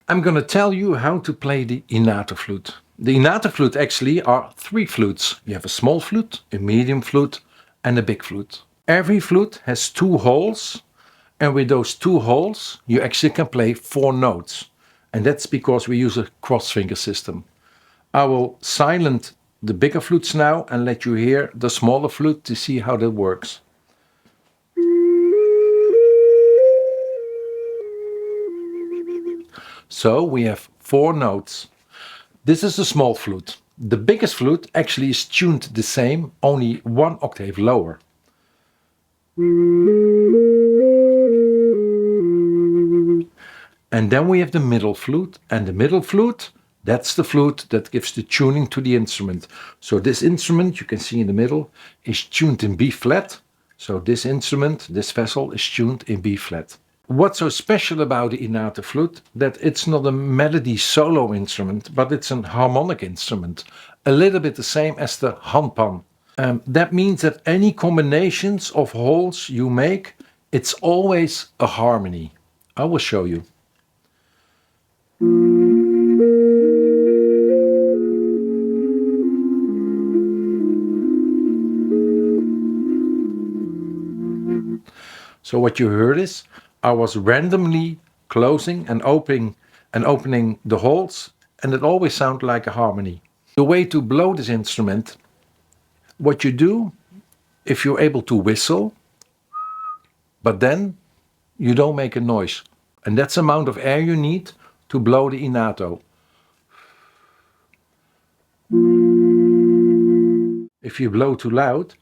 I'm going to tell you how to play the inata flute. The inata flute actually are three flutes. You have a small flute, a medium flute and a big flute. Every flute has two holes, and with those two holes you actually can play four notes. And that's because we use a cross finger system. I will silence the bigger flutes now and let you hear the smaller flute to see how that works. So we have four notes. This is a small flute. The biggest flute actually is tuned the same, only one octave lower. And then we have the middle flute, and the middle flute, that's the flute that gives the tuning to the instrument. So this instrument, you can see in the middle, is tuned in B flat. So this instrument, this vessel, is tuned in B flat. What's so special about the inata flute? That it's not a melody solo instrument, but it's a harmonic instrument. A little bit the same as the handpan. That means that any combinations of holes you make, it's always a harmony. I will show you. So what you heard is, I was randomly closing and opening the holes, and it always sounded like a harmony. The way to blow this instrument, what you do, if you're able to whistle, but then you don't make a noise. And that's the amount of air you need to blow the innato. If you blow too loud,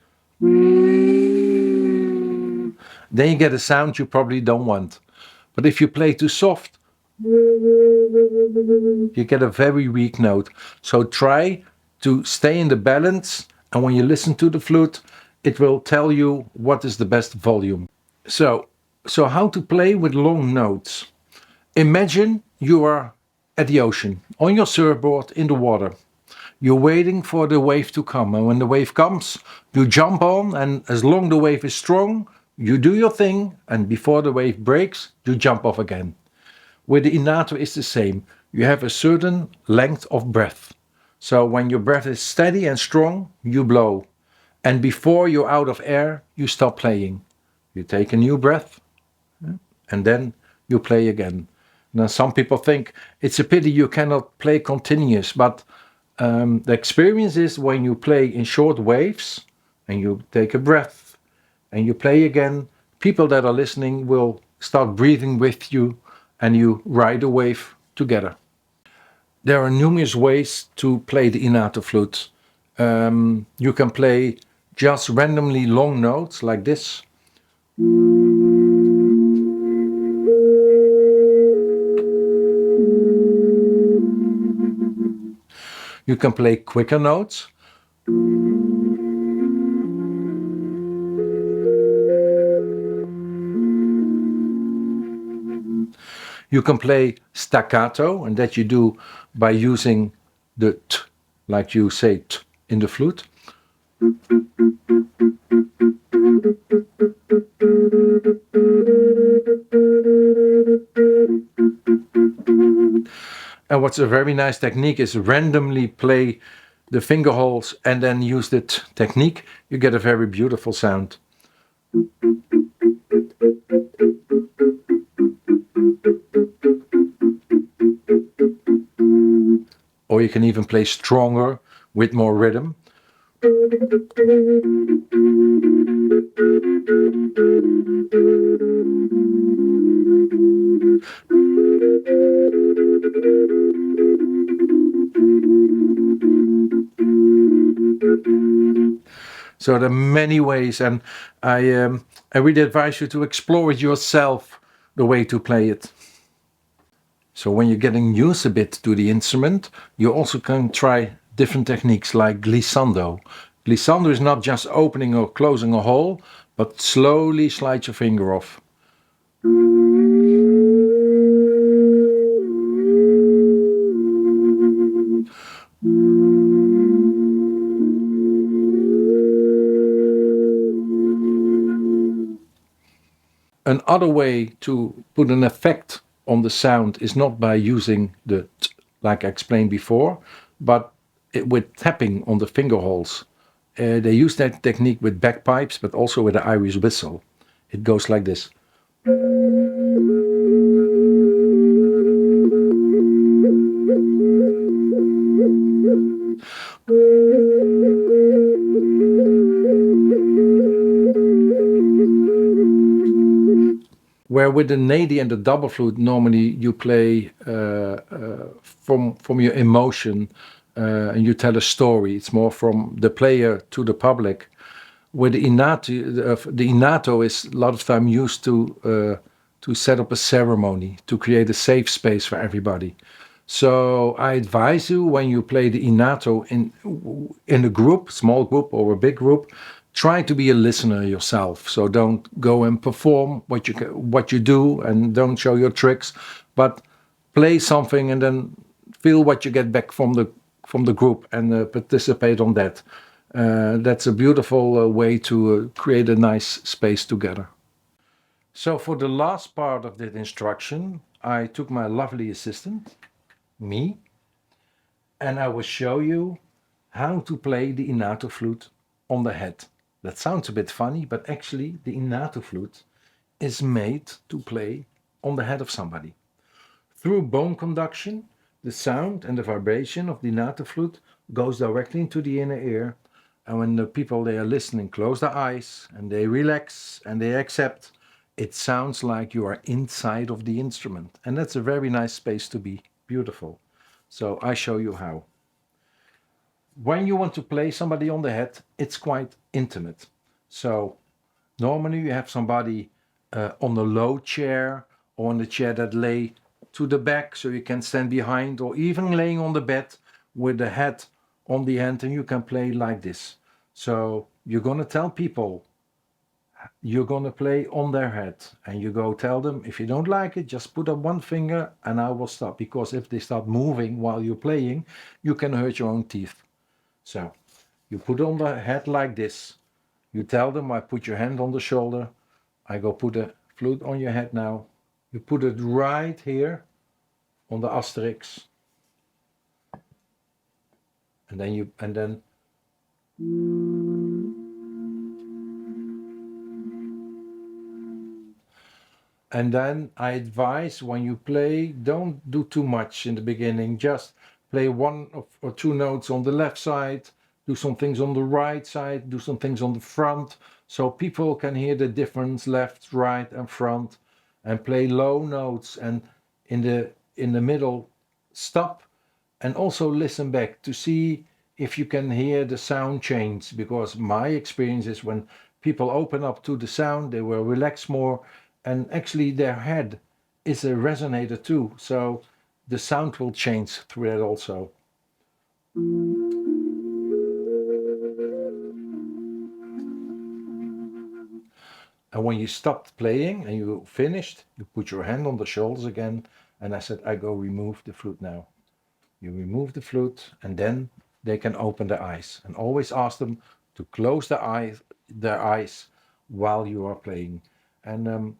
then you get a sound you probably don't want. But if you play too soft, you get a very weak note. So try to stay in the balance, and when you listen to the flute, it will tell you what is the best volume. So how to play with long notes. Imagine you are at the ocean, on your surfboard in the water. You're waiting for the wave to come, and when the wave comes, you jump on, and as long the wave is strong, you do your thing, and before the wave breaks, you jump off again. With the innato it's the same. You have a certain length of breath. So when your breath is steady and strong, you blow. And before you're out of air, you stop playing. You take a new breath, and then you play again. Now some people think it's a pity you cannot play continuous, but the experience is when you play in short waves and you take a breath and you play again, people that are listening will start breathing with you and you ride a wave together. There are numerous ways to play the innato flute. You can play just randomly long notes like this. You can play quicker notes. You can play staccato, and that you do by using the t, like you say t in the flute. And what's a very nice technique is randomly play the finger holes and then use the t technique. You get a very beautiful sound. Or you can even play stronger with more rhythm. So there are many ways, and I really advise you to explore it yourself, the way to play it. So when you're getting used a bit to the instrument, you also can try different techniques like glissando. Glissando is not just opening or closing a hole, but slowly slide your finger off. Another way to put an effect on the sound is not by using the t, like I explained before, but with tapping on the finger holes. They use that technique with bagpipes, but also with the Irish whistle. It goes like this. Where with the nady and the double flute, normally you play from your emotion and you tell a story. It's more from the player to the public. With the innato is a lot of time used to set up a ceremony, to create a safe space for everybody. So I advise you, when you play the innato in a group, small group or a big group, try to be a listener yourself. So don't go and perform what you do, and don't show your tricks, but play something and then feel what you get back from the group, and participate on that. That's a beautiful way to create a nice space together. So for the last part of that instruction, I took my lovely assistant, me, and I will show you how to play the innato flute on the head. That sounds a bit funny, but actually the innato flute is made to play on the head of somebody. Through bone conduction, the sound and the vibration of the innato flute goes directly into the inner ear, and when the people they are listening close their eyes and they relax and they accept, it sounds like you are inside of the instrument, and that's a very nice space to be. Beautiful. So I show you how. When you want to play somebody on the head, it's quite intimate. So normally you have somebody on a low chair, or on a chair that lay to the back so you can stand behind, or even laying on the bed with the head on the end, and you can play like this. So you're going to tell people you're going to play on their head, and you go tell them, if you don't like it, just put up one finger and I will stop, because if they start moving while you're playing, you can hurt your own teeth. So you put on the head like this. You tell them, I put your hand on the shoulder. I go put a flute on your head now. You put it right here on the asterix. And then I advise, when you play, don't do too much in the beginning. Just play one or two notes on the left side, do some things on the right side, do some things on the front, so people can hear the difference left, right, and front, and play low notes, and in the middle stop, and also listen back to see if you can hear the sound change, because my experience is when people open up to the sound, they will relax more, and actually their head is a resonator too, so the sound will change through that also. And when you stopped playing and you finished, you put your hand on the shoulders again, and I said, I go remove the flute now. You remove the flute, and then they can open their eyes. And always ask them to close their eyes while you are playing. And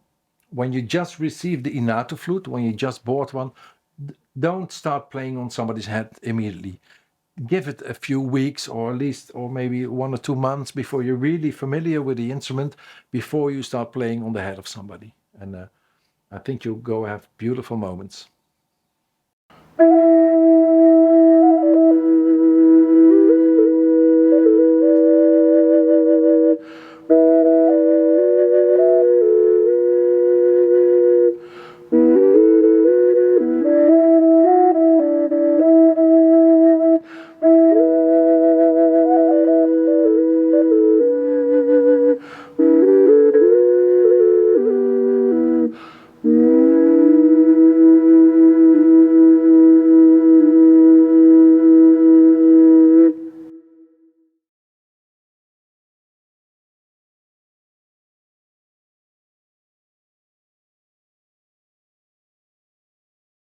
when you just receive the innato flute, when you just bought one, don't start playing on somebody's head immediately. Give it a few weeks, or at least, or maybe 1 or 2 months before you're really familiar with the instrument, before you start playing on the head of somebody. And I think you'll go have beautiful moments.